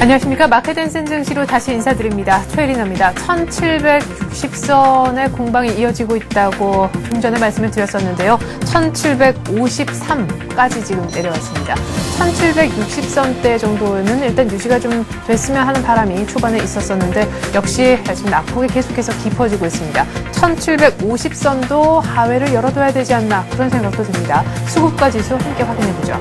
안녕하십니까. 마켓앤센 증시로 다시 인사드립니다. 최혜린입니다. 1760선의 공방이 이어지고 있다고 좀 전에 말씀을 드렸었는데요. 1753까지 지금 내려왔습니다. 1760선대 정도는 일단 유지가 좀 됐으면 하는 바람이 초반에 있었었는데 역시 지금 낙폭이 계속해서 깊어지고 있습니다. 1750선도 하회를 열어둬야 되지 않나 그런 생각도 듭니다. 수급가 지수 함께 확인해보죠.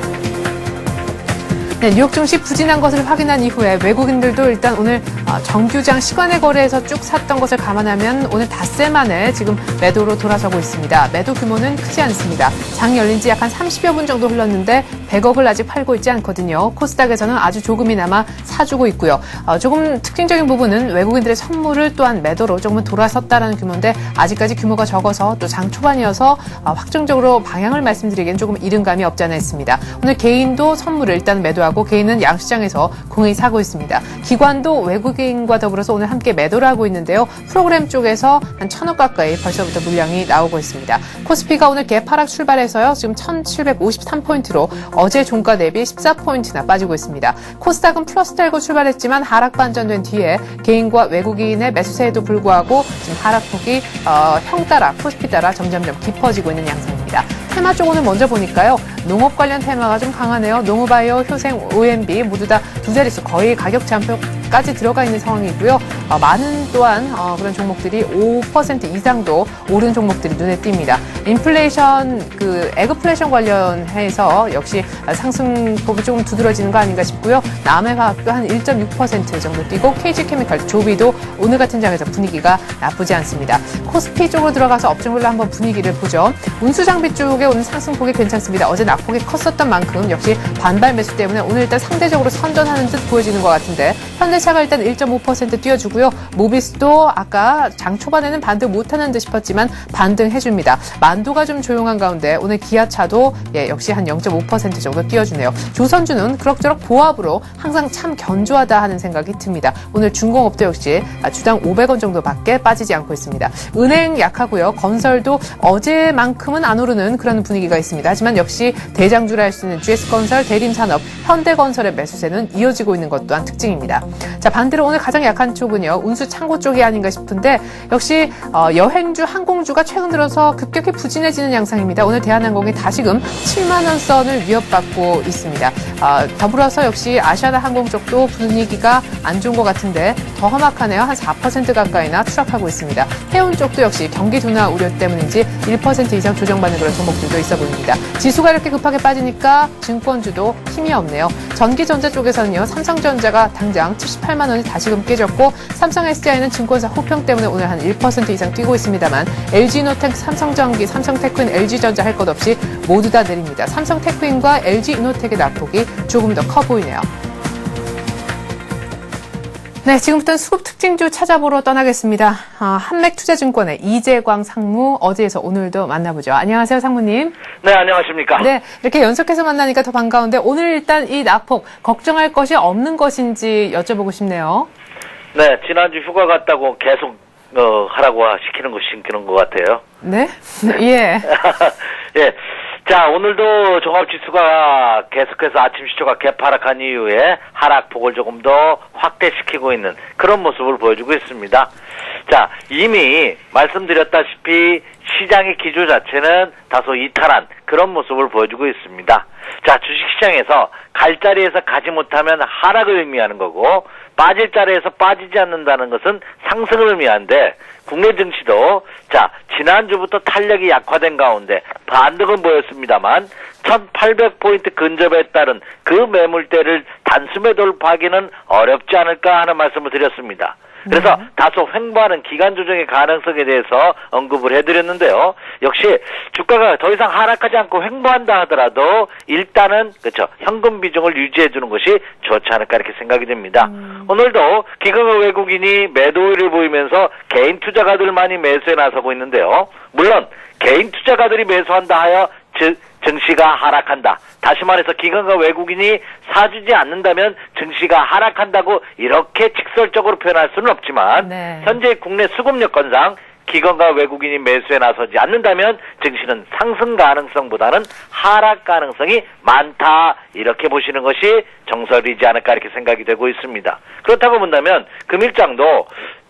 네, 뉴욕 증시 부진한 것을 확인한 이후에 외국인들도 일단 오늘 정규장 시간의 거래에서 쭉 샀던 것을 감안하면 오늘 닷새 만에 지금 매도로 돌아서고 있습니다. 매도 규모는 크지 않습니다. 장 열린 지 약 한 30여 분 정도 흘렀는데 100억을 아직 팔고 있지 않거든요. 코스닥에서는 아주 조금이나마 사주고 있고요. 조금 특징적인 부분은 외국인들의 선물을 또한 매도로 조금은 돌아섰다라는 규모인데 아직까지 규모가 적어서 또 장 초반이어서 확정적으로 방향을 말씀드리기엔 조금 이른 감이 없지 않아 있습니다. 오늘 개인도 선물을 일단 매도하고 개인은 양시장에서 공히 사고 있습니다. 기관도 외국인과 더불어서 오늘 함께 매도를 하고 있는데요. 프로그램 쪽에서 한 1,000억 가까이 벌써부터 물량이 나오고 있습니다. 코스피가 오늘 개파락 출발해서요. 지금 1753포인트로 어제 종가 대비 14포인트나 빠지고 있습니다. 코스닥은 플러스 달고 출발했지만 하락 반전된 뒤에 개인과 외국인의 매수세에도 불구하고 지금 하락폭이 형 따라 코스피 따라 점점점 깊어지고 있는 양상입니다. 테마 쪽 오늘 먼저 보니까요. 농업 관련 테마가 좀 강하네요. 농업바이오, 효생, OMB 모두 다 두 자릿수 거의 가격 제한표까지 들어가 있는 상황이고요. 많은 또한 그런 종목들이 5% 이상도 오른 종목들이 눈에 띕니다. 인플레이션, 에그플레이션 관련해서 역시 상승폭이 조금 두드러지는 거 아닌가 싶고요. 남해화학도 한 1.6% 정도 뛰고 KG케미칼, 조비도 오늘 같은 장에서 분위기가 나쁘지 않습니다. 코스피 쪽으로 들어가서 업종별로 한번 분위기를 보죠. 운수장비 쪽에 오늘 상승폭이 괜찮습니다. 어제 낙폭이 컸었던 만큼 역시 반발 매수 때문에 오늘 일단 상대적으로 선전하는 듯 보여지는 것 같은데 현대차가 일단 1.5% 뛰어주고요. 모비스도 아까 장 초반에는 반등 못하는 듯 싶었지만 반등해줍니다. 만도가 좀 조용한 가운데 오늘 기아차도 역시 한 0.5% 정도 뛰어주네요. 조선주는 그럭저럭 보합으로 항상 참 견조하다 하는 생각이 듭니다. 오늘 중공업도 역시 주당 500원 정도밖에 빠지지 않고 있습니다. 은행 약하고요. 건설도 어제만큼은 안 오르는 그런 분위기가 있습니다. 하지만 역시 대장주라 할 수 있는 GS건설, 대림산업, 현대건설의 매수세는 이어지고 있는 것 또한 특징입니다. 자, 반대로 오늘 가장 약한 쪽은요. 운수창고 쪽이 아닌가 싶은데 역시 여행주, 항공주가 최근 들어서 급격히 부진해지는 양상입니다. 오늘 대한항공이 다시금 7만 원 선을 위협받고 있습니다. 더불어서 역시 아시아나 항공 쪽도 분위기가 안 좋은 것 같은데 더 험악하네요. 한 4% 가까이나 추락하고 있습니다. 해운 쪽도 역시 경기 둔화 우려 때문인지 1% 이상 조정받는 그런 종목들도 있어 보입니다. 지수가 이렇게 급하게 빠지니까 증권주도 힘이 없네요. 전기전자 쪽에서는요. 삼성전자가 당장 78만 원이 다시금 깨졌고 삼성 SDI는 증권사 호평 때문에 오늘 한 1% 이상 뛰고 있습니다만 LG이노텍, 삼성전기, 삼성테크인, LG전자 할 것 없이 모두 다 내립니다. 삼성테크인과 LG이노텍의 낙폭이 조금 더 커 보이네요. 네, 지금부터는 수급 특징주 찾아보러 떠나겠습니다. 한맥투자증권의 이재광 상무 어제에서 오늘도 만나보죠. 안녕하세요, 상무님. 네, 안녕하십니까. 네, 이렇게 연속해서 만나니까 더 반가운데 오늘 일단 이 낙폭 걱정할 것이 없는 것인지 여쭤보고 싶네요. 네, 지난주 휴가 갔다고 계속 하라고 시키는 거 시키는 것 같아요. 네? 예. 예. 자, 오늘도 종합지수가 계속해서 아침 시초가 개파락한 이후에 하락폭을 조금 더 확대시키고 있는 그런 모습을 보여주고 있습니다. 자, 이미 말씀드렸다시피 시장의 기조 자체는 다소 이탈한 그런 모습을 보여주고 있습니다. 자, 주식시장에서 갈 자리에서 가지 못하면 하락을 의미하는 거고 빠질 자리에서 빠지지 않는다는 것은 상승을 의미하는데 국내 증시도 자 지난주부터 탄력이 약화된 가운데 반등은 보였습니다만 1800포인트 근접에 따른 그 매물대를 단숨에 돌파하기는 어렵지 않을까 하는 말씀을 드렸습니다. 그래서 다소 횡보하는 기간 조정의 가능성에 대해서 언급을 해드렸는데요. 역시 주가가 더 이상 하락하지 않고 횡보한다 하더라도 일단은 그렇죠 현금 비중을 유지해주는 것이 좋지 않을까 이렇게 생각이 됩니다. 오늘도 기관과 외국인이 매도를 보이면서 개인 투자가들만이 매수에 나서고 있는데요. 물론 개인 투자가들이 매수한다 하여 증시가 하락한다. 다시 말해서 기관과 외국인이 사주지 않는다면 증시가 하락한다고 이렇게 직설적으로 표현할 수는 없지만 현재 국내 수급 여건상 기관과 외국인이 매수에 나서지 않는다면 증시는 상승 가능성보다는 하락 가능성이 많다. 이렇게 보시는 것이 정설이지 않을까 이렇게 생각이 되고 있습니다. 그렇다고 본다면 금일장도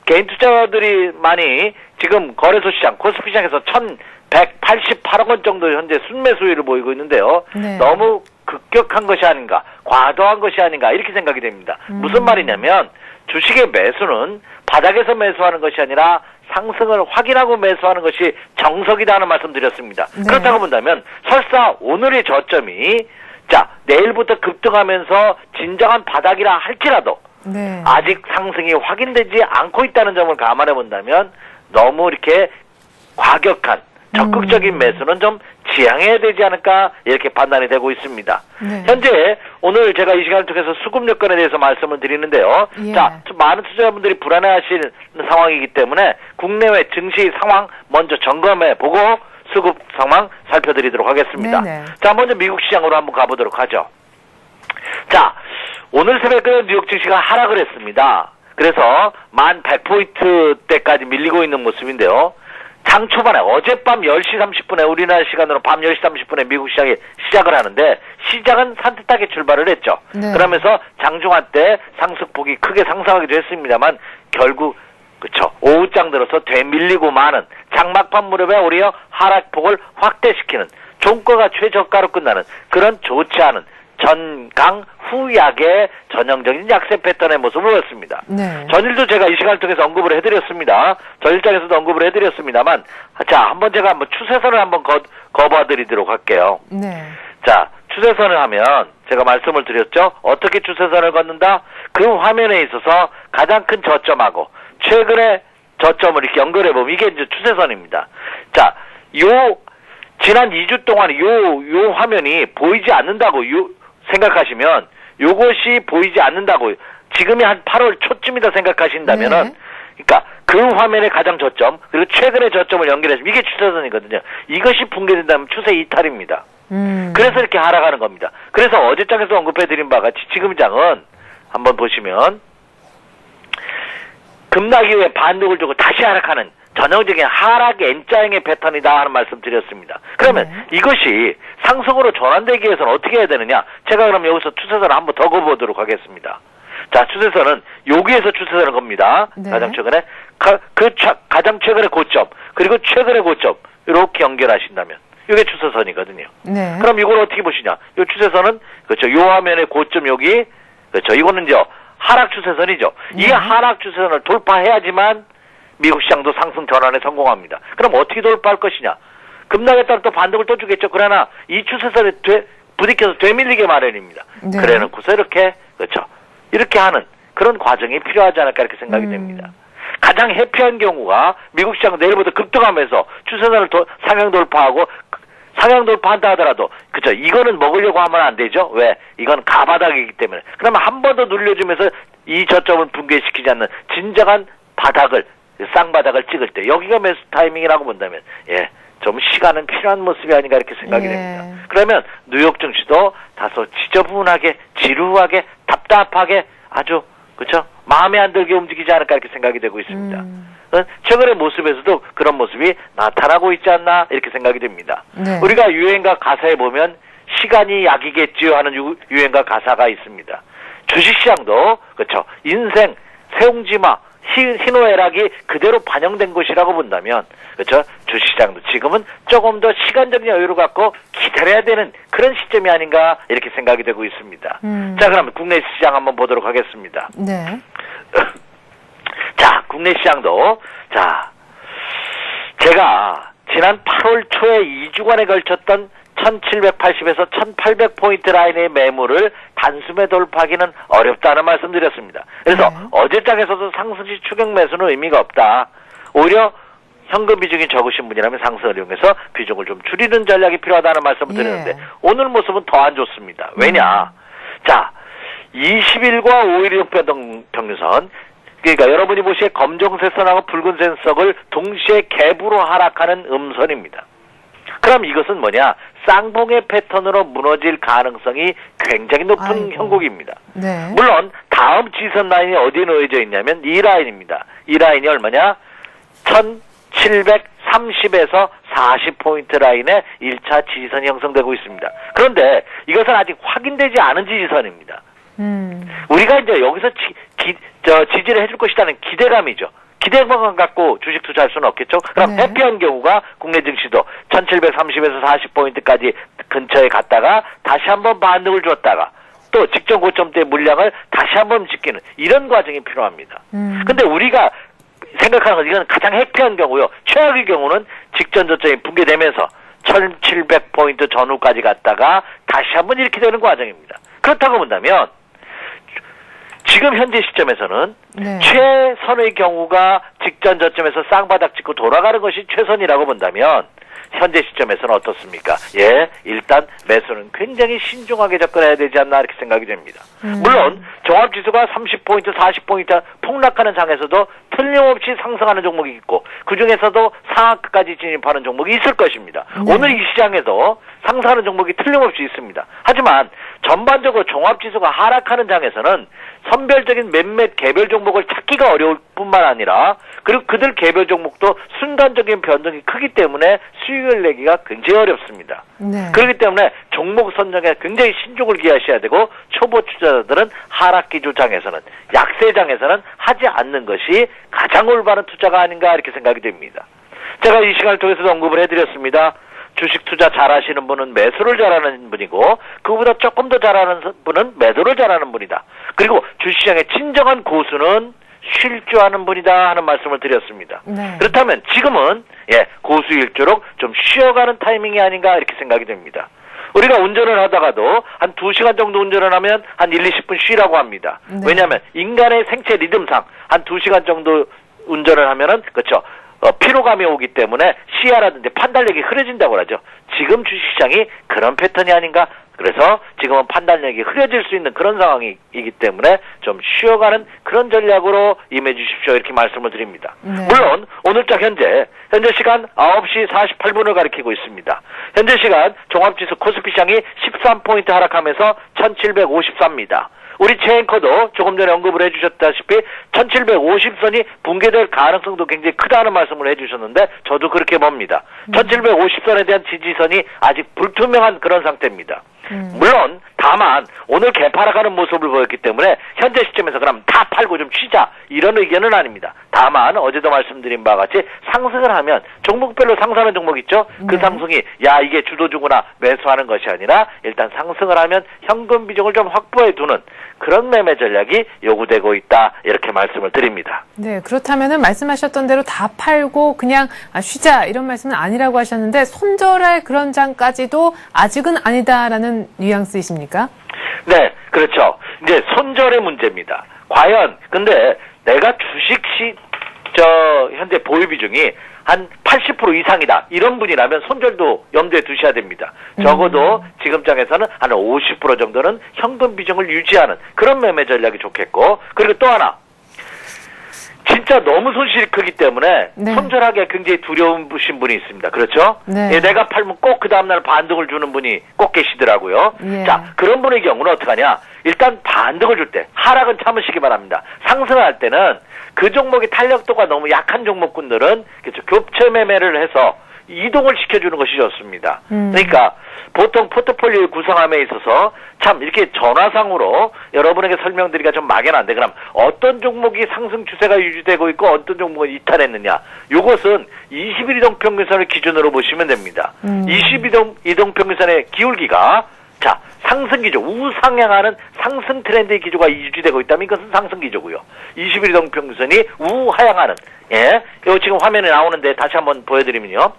개인 투자자들이 많이 지금 거래소 시장, 코스피 시장에서 1,188억 원 정도 현재 순매수율을 보이고 있는데요. 네. 너무 급격한 것이 아닌가, 과도한 것이 아닌가 이렇게 생각이 됩니다. 무슨 말이냐면 주식의 매수는 바닥에서 매수하는 것이 아니라 상승을 확인하고 매수하는 것이 정석이다 하는 말씀 드렸습니다. 네. 그렇다고 본다면 설사 오늘의 저점이 자 내일부터 급등하면서 진정한 바닥이라 할지라도 네. 아직 상승이 확인되지 않고 있다는 점을 감안해 본다면 너무 이렇게 과격한 적극적인 매수는 좀 지양해야 되지 않을까 이렇게 판단이 되고 있습니다. 네. 현재 오늘 제가 이 시간을 통해서 수급 여건에 대해서 말씀을 드리는데요. 예. 자, 많은 투자자분들이 불안해하시는 상황이기 때문에 국내외 증시 상황 먼저 점검해 보고 수급 상황 살펴드리도록 하겠습니다. 네네. 자, 먼저 미국 시장으로 한번 가보도록 하죠. 자, 오늘 새벽에 뉴욕 증시가 하락을 했습니다. 그래서 1100포인트대까지 밀리고 있는 모습인데요. 장 초반에 어젯밤 10시 30분에 우리나라 시간으로 밤 10시 30분에 미국 시장이 시작을 하는데 시작은 산뜻하게 출발을 했죠. 네. 그러면서 장중한 때 상승폭이 크게 상승하기도 했습니다만 결국 그쵸 오후장 들어서 되밀리고 마는 장막판 무렵에 오히려 하락폭을 확대시키는 종가가 최저가로 끝나는 그런 좋지 않은 전강 후약의 전형적인 약세 패턴의 모습을 보였습니다. 네. 전일도 제가 이 시간을 통해서 언급을 해드렸습니다. 전일장에서도 언급을 해드렸습니다만, 자, 제가 한번 추세선을 한번 거봐드리도록 할게요. 네. 자, 추세선을 하면 제가 말씀을 드렸죠. 어떻게 추세선을 걷는다? 그 화면에 있어서 가장 큰 저점하고 최근의 저점을 이렇게 연결해 보면 이게 이제 추세선입니다. 자, 지난 2주 동안 요 화면이 보이지 않는다고 생각하시면 요것이 보이지 않는다고 지금이 한 8월 초쯤이다 생각하신다면은 네. 그러니까 그 화면의 가장 저점 그리고 최근의 저점을 연결해서 이게 추세선이거든요. 이것이 붕괴된다면 추세 이탈입니다. 그래서 이렇게 하락하는 겁니다. 그래서 어제장에서 언급해드린 바가 지금 장은 한번 보시면 급락 이후에 반등을 주고 다시 하락하는 전형적인 하락 N자형의 패턴이다 하는 말씀 드렸습니다. 그러면 이것이 상승으로 전환되기 위해서는 어떻게 해야 되느냐? 제가 그럼 여기서 추세선을 한번 더 그어보도록 하겠습니다. 자, 추세선은 여기에서 추세선을 겁니다. 네. 가장 최근에 가장 최근의 고점 그리고 최근의 고점 이렇게 연결하신다면 이게 추세선이거든요. 네. 그럼 이걸 어떻게 보시냐? 이 추세선은 그렇죠. 요 화면의 고점 여기 그렇죠. 이거는 이제 하락 추세선이죠. 이 하락 추세선을 돌파해야지만 미국 시장도 상승 전환에 성공합니다. 그럼 어떻게 돌파할 것이냐? 급락에 따라 또 반등을 또 주겠죠. 그러나 이 추세선에 부딪혀서 되밀리게 마련입니다. 네. 그래놓고서 이렇게 그렇죠. 이렇게 하는 그런 과정이 필요하지 않을까 이렇게 생각이 됩니다. 가장 해피한 경우가 미국 시장은 내일부터 급등하면서 추세선을 상향 돌파하고 상향 돌파한다 하더라도 그렇죠. 이거는 먹으려고 하면 안 되죠. 왜? 이건 가바닥이기 때문에. 그러면 한 번 더 눌려주면서 이 저점을 붕괴시키지 않는 진정한 바닥을 쌍바닥을 찍을 때 여기가 매수 타이밍이라고 본다면 좀 시간은 필요한 모습이 아닌가 이렇게 생각이 됩니다. 그러면 뉴욕 증시도 다소 지저분하게 지루하게 답답하게 아주 그렇죠 마음에 안 들게 움직이지 않을까 이렇게 생각이 되고 있습니다. 최근의 모습에서도 그런 모습이 나타나고 있지 않나 이렇게 생각이 됩니다. 네. 우리가 유행가 가사에 보면 시간이 약이겠지요 하는 유행가 가사가 있습니다. 주식시장도 그렇죠 인생 세옹지마 희노애락이 그대로 반영된 것이라고 본다면 그렇죠 주식시장도 지금은 조금 더 시간적인 여유를 갖고 기다려야 되는 그런 시점이 아닌가 이렇게 생각이 되고 있습니다. 자, 그럼 국내 시장 한번 보도록 하겠습니다. 네. 자, 국내 시장도 자 제가 지난 8월 초에 2주간에 걸쳤던 1780에서 1800포인트 라인의 매물을 단숨에 돌파하기는 어렵다는 말씀드렸습니다. 그래서 어제장에서도 상승시 추격 매수는 의미가 없다. 오히려 현금 비중이 적으신 분이라면 상승을 이용해서 비중을 좀 줄이는 전략이 필요하다는 말씀을 드렸는데 오늘 모습은 더 안 좋습니다. 왜냐? 자, 20일과 5일 평균선 그러니까 여러분이 보시기에 검정색 선하고 붉은색 선을 동시에 갭으로 하락하는 음선입니다. 그럼 이것은 뭐냐? 쌍봉의 패턴으로 무너질 가능성이 굉장히 높은 형국입니다. 네. 물론 다음 지선 라인이 어디에 놓여져 있냐면 이 라인입니다. 이 라인이 얼마냐? 1730에서 40포인트 라인에 1차 지지선이 형성되고 있습니다. 그런데 이것은 아직 확인되지 않은 지지선입니다. 우리가 이제 여기서 지지를 해줄 것이라는 기대감이죠. 기대감 갖고 주식 투자할 수는 없겠죠. 그럼 네. 회피한 경우가 국내 증시도 1730에서 40포인트까지 근처에 갔다가 다시 한번 반등을 줬다가 또 직전 고점대 물량을 다시 한번 지키는 이런 과정이 필요합니다. 근데 우리가 생각하는 건 이건 가장 회피한 경우요. 최악의 경우는 직전 저점이 붕괴되면서 1700포인트 전후까지 갔다가 다시 한번 이렇게 되는 과정입니다. 그렇다고 본다면 지금 현재 시점에서는 네. 최선의 경우가 직전 저점에서 쌍바닥 찍고 돌아가는 것이 최선이라고 본다면 현재 시점에서는 어떻습니까? 예, 일단 매수는 굉장히 신중하게 접근해야 되지 않나 이렇게 생각이 됩니다. 물론 종합지수가 30포인트, 40포인트 폭락하는 장에서도 틀림없이 상승하는 종목이 있고 그중에서도 상하까지 진입하는 종목이 있을 것입니다. 네. 오늘 이 시장에도 상승하는 종목이 틀림없이 있습니다. 하지만 전반적으로 종합지수가 하락하는 장에서는 선별적인 몇몇 개별 종목을 찾기가 어려울 뿐만 아니라 그리고 그들 개별 종목도 순간적인 변동이 크기 때문에 수익을 내기가 굉장히 어렵습니다. 네. 그렇기 때문에 종목 선정에 굉장히 신중을 기하셔야 되고 초보 투자자들은 하락기조 장에서는 약세장에서는 하지 않는 것이 가장 올바른 투자가 아닌가 이렇게 생각이 됩니다. 제가 이 시간을 통해서도 언급을 해드렸습니다. 주식 투자 잘하시는 분은 매수를 잘하는 분이고 그보다 조금 더 잘하는 분은 매도를 잘하는 분이다. 그리고 주식시장의 진정한 고수는 쉴 줄 아는 분이다 하는 말씀을 드렸습니다. 네. 그렇다면 지금은 고수일수록 좀 쉬어가는 타이밍이 아닌가 이렇게 생각이 됩니다. 우리가 운전을 하다가도 한 2시간 정도 운전을 하면 한 1, 20분 쉬라고 합니다. 네. 왜냐하면 인간의 생체 리듬상 한 2시간 정도 운전을 하면은 그렇죠. 피로감이 오기 때문에 시야라든지 판단력이 흐려진다고 하죠. 지금 주식시장이 그런 패턴이 아닌가? 그래서 지금은 판단력이 흐려질 수 있는 그런 상황이기 때문에 좀 쉬어가는 그런 전략으로 임해 주십시오. 이렇게 말씀을 드립니다. 네. 물론 오늘자 현재 시간 9시 48분을 가리키고 있습니다. 현재 시간 종합지수 코스피 시장이 13포인트 하락하면서 1754입니다. 우리 최앵커도 조금 전에 언급을 해주셨다시피 1750선이 붕괴될 가능성도 굉장히 크다는 말씀을 해주셨는데 저도 그렇게 봅니다. 1750선에 대한 지지선이 아직 불투명한 그런 상태입니다. 물론 다만 오늘 개파락하는 모습을 보였기 때문에 현재 시점에서 그럼 다 팔고 좀 쉬자 이런 의견은 아닙니다. 다만 어제도 말씀드린 바와 같이 상승을 하면 종목별로 상승하는 종목 있죠? 그 네. 상승이 야 이게 주도주구나 매수하는 것이 아니라 일단 상승을 하면 현금 비중을 좀 확보해 두는 그런 매매 전략이 요구되고 있다 이렇게 말씀을 드립니다. 네, 그렇다면은 말씀하셨던 대로 다 팔고 그냥 쉬자 이런 말씀은 아니라고 하셨는데 손절할 그런 장까지도 아직은 아니다라는 뉘앙스이십니까? 네, 그렇죠. 이제 손절의 문제입니다. 과연 근데 내가 현재 보유 비중이 한 80% 이상이다. 이런 분이라면 손절도 염두에 두셔야 됩니다. 적어도 지금장에서는 한 50% 정도는 현금 비중을 유지하는 그런 매매 전략이 좋겠고 그리고 또 하나 진짜 너무 손실이 크기 때문에 네. 손절하기가 굉장히 두려우신 분이 있습니다. 그렇죠? 네. 예, 내가 팔면 꼭 그 다음날 반등을 주는 분이 꼭 계시더라고요. 예. 자, 그런 분의 경우는 어떻게 하냐? 일단 반등을 줄 때 하락은 참으시기 바랍니다. 상승할 때는 그 종목의 탄력도가 너무 약한 종목군들은 그렇죠. 교체 매매를 해서 이동을 시켜주는 것이 좋습니다. 그러니까 보통 포트폴리오 구성함에 있어서 참 이렇게 전화상으로 여러분에게 설명드리기가 좀 막연한데 그럼 어떤 종목이 상승 추세가 유지되고 있고 어떤 종목은 이탈했느냐 이것은 20일 이동평균선을 기준으로 보시면 됩니다. 20일 이동평균선의 기울기가 자 상승 기조 우상향하는 상승 트렌드의 기조가 유지되고 있다면 이것은 상승 기조고요. 20일 이동평균선이 우하향하는 이거 지금 화면에 나오는데 다시 한번 보여드리면요.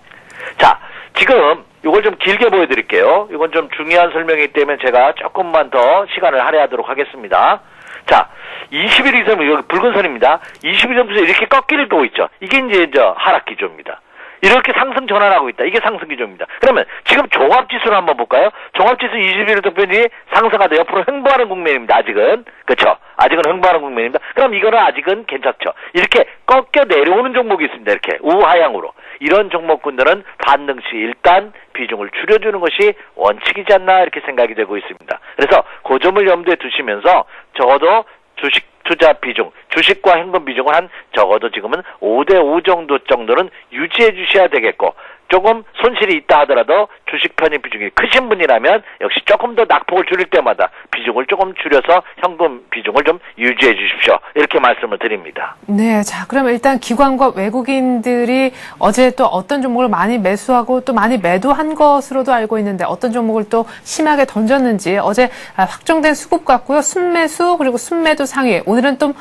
자, 지금 이걸 좀 길게 보여드릴게요. 이건 좀 중요한 설명이기 때문에 제가 조금만 더 시간을 할애하도록 하겠습니다. 자, 21일 이상 여기 붉은 선입니다. 21일 점수에 이렇게 꺾기를 보고 있죠. 이게 이제 하락 기조입니다. 이렇게 상승 전환하고 있다. 이게 상승 기조입니다. 그러면 지금 종합지수를 한번 볼까요? 종합지수 21일 동편이 상승하다 옆으로 횡보하는 국면입니다. 아직은. 그렇죠? 아직은 횡보하는 국면입니다. 그럼 이거는 아직은 괜찮죠. 이렇게 꺾여 내려오는 종목이 있습니다. 이렇게 우하향으로. 이런 종목군들은 반등 시 일단 비중을 줄여주는 것이 원칙이지 않나 이렇게 생각이 되고 있습니다. 그래서 그 점을 염두에 두시면서 적어도 주식 투자 비중, 주식과 현금 비중을 한 적어도 지금은 5대5 정도는 유지해 주셔야 되겠고, 조금 손실이 있다 하더라도 주식 편입 비중이 크신 분이라면 역시 조금 더 낙폭을 줄일 때마다 비중을 조금 줄여서 현금 비중을 좀 유지해 주십시오. 이렇게 말씀을 드립니다. 네, 자, 그럼 일단 기관과 외국인들이 어제 또 어떤 종목을 많이 매수하고 또 많이 매도한 것으로도 알고 있는데 어떤 종목을 또 심하게 던졌는지 어제 확정된 수급 같고요. 순매수 그리고 순매도 상위. 오늘은 좀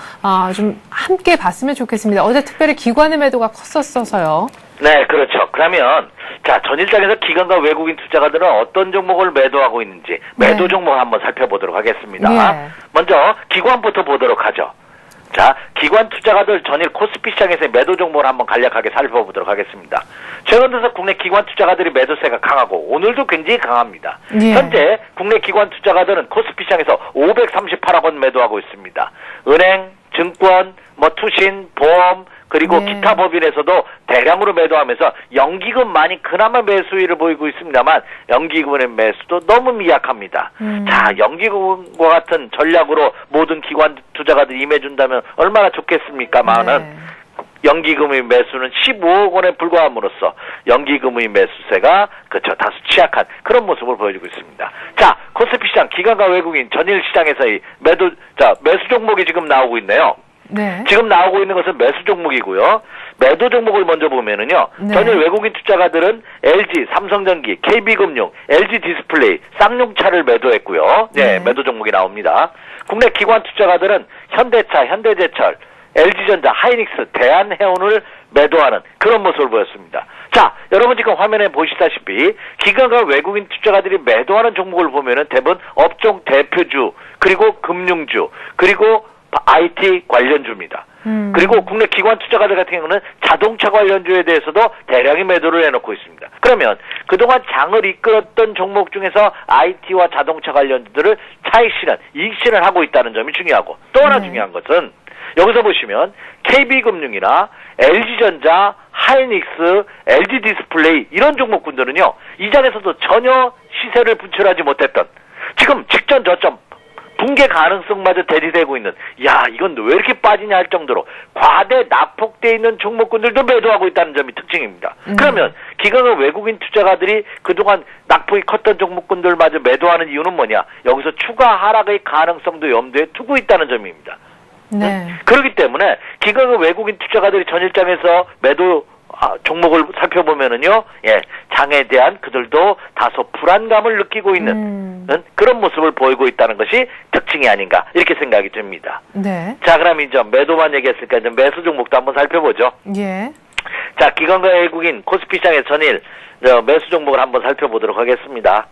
함께 봤으면 좋겠습니다. 어제 특별히 기관의 매도가 컸었어서요. 네, 그렇죠. 그러면 자, 전일장에서 기관과 외국인 투자가들은 어떤 종목을 매도하고 있는지 매도 네. 종목을 한번 살펴보도록 하겠습니다. 예. 먼저 기관부터 보도록 하죠. 자, 기관 투자가들 전일 코스피 시장에서의 매도 종목을 한번 간략하게 살펴보도록 하겠습니다. 최근 들어서 국내 기관 투자가들이 매도세가 강하고 오늘도 굉장히 강합니다. 예. 현재 국내 기관 투자가들은 코스피 시장에서 538억 원 매도하고 있습니다. 은행, 증권, 투신, 보험, 그리고 네. 기타 법인에서도 대량으로 매도하면서 연기금만이 그나마 매수위를 보이고 있습니다만 연기금의 매수도 너무 미약합니다. 자, 연기금과 같은 전략으로 모든 기관 투자가들이 임해준다면 얼마나 좋겠습니까만은 네. 연기금의 매수는 15억 원에 불과함으로써 연기금의 매수세가 그렇죠 다소 취약한 그런 모습을 보여주고 있습니다. 자, 코스피 시장 기관과 외국인 전일 시장에서의 매수 종목이 지금 나오고 있네요. 네. 지금 나오고 있는 것은 매수 종목이고요. 매도 종목을 먼저 보면은요. 네. 전일 외국인 투자가들은 LG, 삼성전기, KB금융, LG 디스플레이, 쌍용차를 매도했고요. 네, 네. 매도 종목이 나옵니다. 국내 기관 투자가들은 현대차, 현대제철, LG전자, 하이닉스, 대한해운을 매도하는 그런 모습을 보였습니다. 자, 여러분 지금 화면에 보시다시피 기관과 외국인 투자가들이 매도하는 종목을 보면은 대부분 업종 대표주, 그리고 금융주, 그리고 IT 관련주입니다. 그리고 국내 기관 투자가들 같은 경우는 자동차 관련주에 대해서도 대량의 매도를 해놓고 있습니다. 그러면 그동안 장을 이끌었던 종목 중에서 IT와 자동차 관련주들을 차익 실현, 이익 실현을 하고 있다는 점이 중요하고 또 하나 중요한 것은 여기서 보시면 KB금융이나 LG전자, 하이닉스, LG 디스플레이 이런 종목군들은요. 이 장에서도 전혀 시세를 분출하지 못했던 지금 직전 저점 붕괴 가능성마저 대리되고 있는 이건 왜 이렇게 빠지냐 할 정도로 과대 낙폭되어 있는 종목군들도 매도하고 있다는 점이 특징입니다. 그러면 기관과 외국인 투자가들이 그동안 낙폭이 컸던 종목군들마저 매도하는 이유는 뭐냐? 여기서 추가 하락의 가능성도 염두에 두고 있다는 점입니다. 네. 그렇기 때문에 기관과 외국인 투자가들이 전일장에서 매도 종목을 살펴보면은요, 장에 대한 그들도 다소 불안감을 느끼고 있는 그런 모습을 보이고 있다는 것이 특징이 아닌가 이렇게 생각이 듭니다. 네. 자, 그럼 이제 매도만 얘기했으니까 이제 매수 종목도 한번 살펴보죠. 예. 자, 기관과 외국인 코스피 시장의 전일 매수 종목을 한번 살펴보도록 하겠습니다.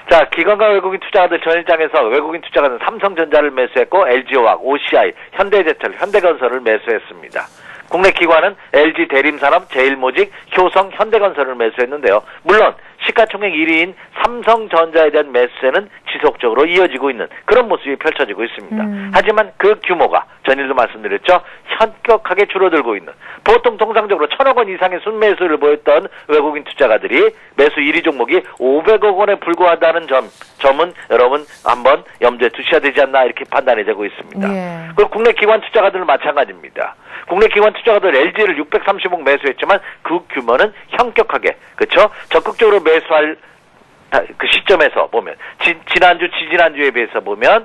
자, 기관과 외국인 투자가들 전일장에서 외국인 투자가는 삼성전자를 매수했고 LG화학, OCI, 현대제철, 현대건설을 매수했습니다. 국내 기관은 LG 대림산업, 제일모직, 효성, 현대건설을 매수했는데요. 물론 시가총액 1위인 삼성전자에 대한 매수세는 지속적으로 이어지고 있는 그런 모습이 펼쳐지고 있습니다. 하지만 그 규모가 전일도 말씀드렸죠. 현격하게 줄어들고 있는 보통 통상적으로 1,000억 원 이상의 순매수를 보였던 외국인 투자가들이 매수 1위 종목이 500억 원에 불과하다는 점은 여러분 한번 염두에 두셔야 되지 않나 이렇게 판단이 되고 있습니다. 예. 그리고 국내 기관 투자가들은 마찬가지입니다. 국내 기관 투자가들 LG를 630억 매수했지만 그 규모는 현격하게 그렇죠? 적극적으로 매수할 그 시점에서 보면 지지난주에 비해서 보면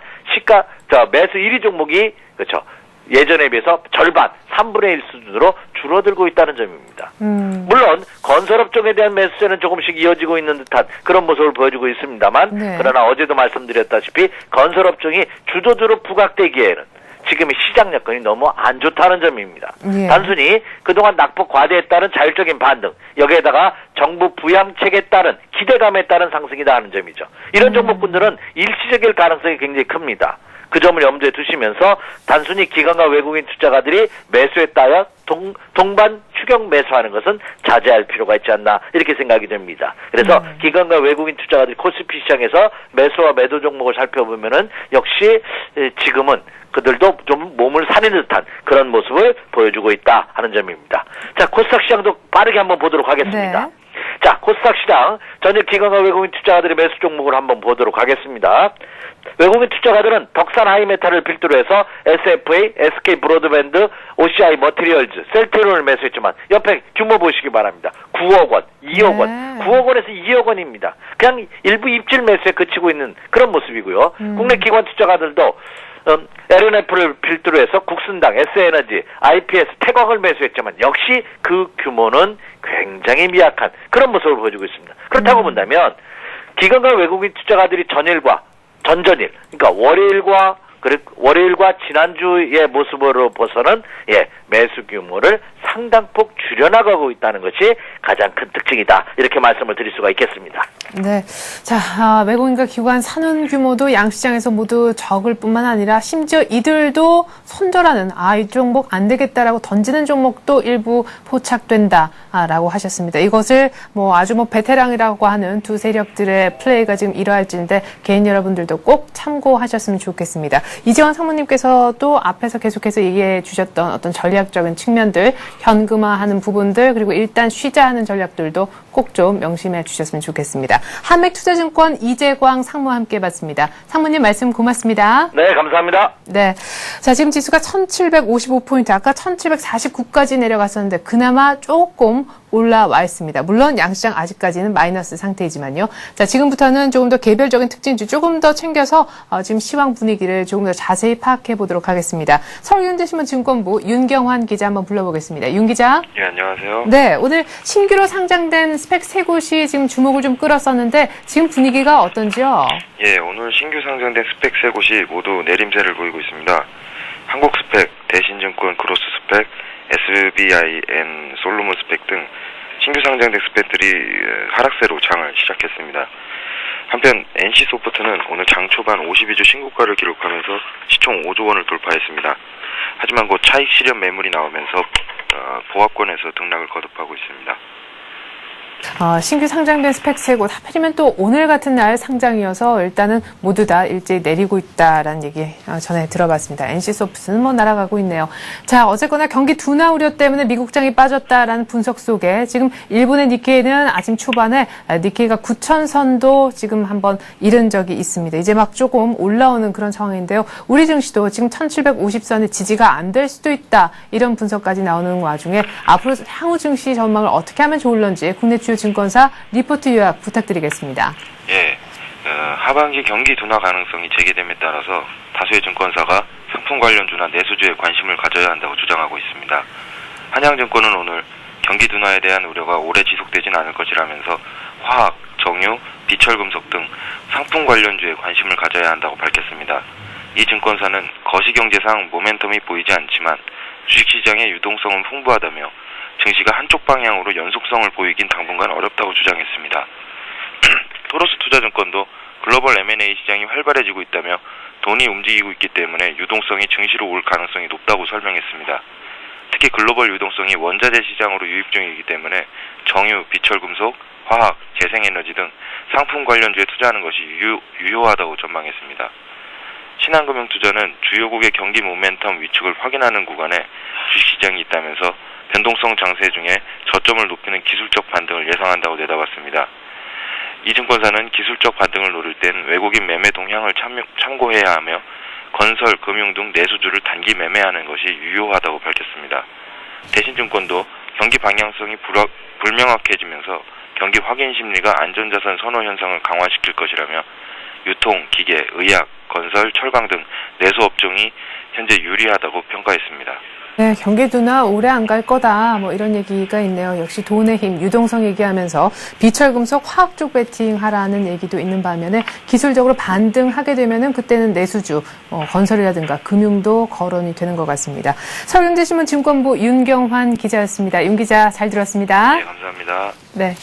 매수 1위 종목이 그렇죠? 예전에 비해서 절반 3분의 1 수준으로 줄어들고 있다는 점입니다. 물론 건설업종에 대한 매수세는 조금씩 이어지고 있는 듯한 그런 모습을 보여주고 있습니다만 네. 그러나 어제도 말씀드렸다시피 건설업종이 주도주로 부각되기에는 지금의 시장 여건이 너무 안 좋다는 점입니다. 예. 단순히 그동안 낙폭 과대에 따른 자율적인 반등, 여기에다가 정부 부양책에 따른 기대감에 따른 상승이다 하는 점이죠. 이런 종목군들은 일시적일 가능성이 굉장히 큽니다. 그 점을 염두에 두시면서 단순히 기관과 외국인 투자가들이 매수에 따라 동반 추격 매수하는 것은 자제할 필요가 있지 않나 이렇게 생각이 됩니다. 그래서 기관과 외국인 투자가들이 코스피 시장에서 매수와 매도 종목을 살펴보면은 역시 지금은 그들도 좀 몸을 사리는 듯한 그런 모습을 보여주고 있다 하는 점입니다. 자, 코스닥 시장도 빠르게 한번 보도록 하겠습니다. 네. 자, 코스닥 코스닥 시장 전일 기관과 외국인 투자가들의 매수 종목을 한번 보도록 하겠습니다. 외국인 투자가들은 덕산 하이메탈을 필두로 해서 SFA, SK 브로드밴드, OCI 머티리얼즈, 셀트론을 매수했지만 옆에 규모 보시기 바랍니다. 9억 원, 2억 원, 9억 원에서 2억 원입니다. 그냥 일부 입질 매수에 그치고 있는 그런 모습이고요. 국내 기관 투자가들도 LNF를 필두로 해서 국순당, S에너지, IPS, 태광을 매수했지만 역시 그 규모는 굉장히 미약한 그런 모습을 보여주고 있습니다. 그렇다고 본다면 기관과 외국인 투자가들이 전전일, 그러니까 월요일과 지난주의 모습으로 봐서는 매수 규모를 상당폭 줄여나가고 있다는 것이 가장 큰 특징이다. 이렇게 말씀을 드릴 수가 있겠습니다. 네. 자, 외국인과 기관 산원 규모도 양시장에서 모두 적을 뿐만 아니라 심지어 이들도 손절하는, 이 종목 안 되겠다라고 던지는 종목도 일부 포착된다라고 하셨습니다. 이것을 아주 베테랑이라고 하는 두 세력들의 플레이가 지금 이러할지인데 개인 여러분들도 꼭 참고하셨으면 좋겠습니다. 이재원 상무님께서도 앞에서 계속해서 얘기해 주셨던 어떤 전략적인 측면들, 현금화하는 부분들, 그리고 일단 쉬자 하는 전략들도 꼭 좀 명심해 주셨으면 좋겠습니다. 한맥투자증권 이재광 상무와 함께 봤습니다. 상무님 말씀 고맙습니다. 네, 감사합니다. 네. 자, 지금 지수가 1755포인트, 아까 1749까지 내려갔었는데 그나마 조금 올라와 있습니다. 물론 양시장 아직까지는 마이너스 상태이지만요. 자, 지금부터는 조금 더 개별적인 특징주 조금 더 챙겨서 지금 시황 분위기를 조금 더 자세히 파악해 보도록 하겠습니다. 서울현대신문증권부 윤경환 기자 한번 불러보겠습니다. 윤 기자. 예, 안녕하세요. 네, 오늘 신규로 상장된 스펙 세 곳이 지금 주목을 좀 끌었었는데 지금 분위기가 어떤지요? 예, 오늘 신규 상장된 스펙 세 곳이 모두 내림세를 보이고 있습니다. 한국스펙, 대신증권 크로스 스펙, SBIN 솔로몬 스펙 등 신규 상장된 스펙들이 하락세로 장을 시작했습니다. 한편 NC소프트는 오늘 장 초반 52주 신고가를 기록하면서 시총 5조 원을 돌파했습니다. 하지만 곧 차익 실현 매물이 나오면서 보합권에서 등락을 거듭하고 있습니다. 신규 상장된 스펙 세 곳, 하필이면 또 오늘 같은 날 상장이어서 일단은 모두 다 일제히 내리고 있다라는 얘기 전에 들어봤습니다. NC소프트는 날아가고 있네요. 자, 어쨌거나 경기 둔화 우려 때문에 미국장이 빠졌다라는 분석 속에 지금 일본의 니케이는 아침 초반에 니케이가 9,000선도 지금 한번 잃은 적이 있습니다. 이제 막 조금 올라오는 그런 상황인데요. 우리 증시도 지금 1750선의 지지가 안 될 수도 있다. 이런 분석까지 나오는 와중에 앞으로 향후 증시 전망을 어떻게 하면 좋을런지 국내 주요 증권사 리포트 요약 부탁드리겠습니다. 예, 하반기 경기 둔화 가능성이 제기됨에 따라서 다수의 증권사가 상품 관련주나 내수주에 관심을 가져야 한다고 주장하고 있습니다. 한양증권은 오늘 경기 둔화에 대한 우려가 오래 지속되진 않을 것이라면서 화학, 정유, 비철금속 등 상품 관련주에 관심을 가져야 한다고 밝혔습니다. 이 증권사는 거시경제상 모멘텀이 보이지 않지만 주식시장의 유동성은 풍부하다며 증시가 한쪽 방향으로 연속성을 보이긴 당분간 어렵다고 주장했습니다. 토로스 투자증권도 글로벌 M&A 시장이 활발해지고 있다며 돈이 움직이고 있기 때문에 유동성이 증시로 올 가능성이 높다고 설명했습니다. 특히 글로벌 유동성이 원자재 시장으로 유입 중이기 때문에 정유, 비철금속, 화학, 재생에너지 등 상품 관련주에 투자하는 것이 유효하다고 전망했습니다. 신한금융투자는 주요국의 경기 모멘텀 위축을 확인하는 구간에 주식시장이 있다면서 변동성 장세 중에 저점을 높이는 기술적 반등을 예상한다고 내다봤습니다. 이 증권사는 기술적 반등을 노릴 땐 외국인 매매 동향을 참고해야 하며 건설, 금융 등 내수주를 단기 매매하는 것이 유효하다고 밝혔습니다. 대신증권도 경기 방향성이 불명확해지면서 경기 확인 심리가 안전자산 선호 현상을 강화시킬 것이라며 유통, 기계, 의약, 건설, 철강 등 내수 업종이 현재 유리하다고 평가했습니다. 네, 경기 둔화 오래 안 갈 거다. 이런 얘기가 있네요. 역시 돈의 힘, 유동성 얘기하면서 비철금속, 화학 쪽 베팅하라는 얘기도 있는 반면에 기술적으로 반등하게 되면은 그때는 내수주, 건설이라든가 금융도 거론이 되는 것 같습니다. 서울현대신문 증권부 윤경환 기자였습니다. 윤 기자 잘 들었습니다. 네, 감사합니다. 네.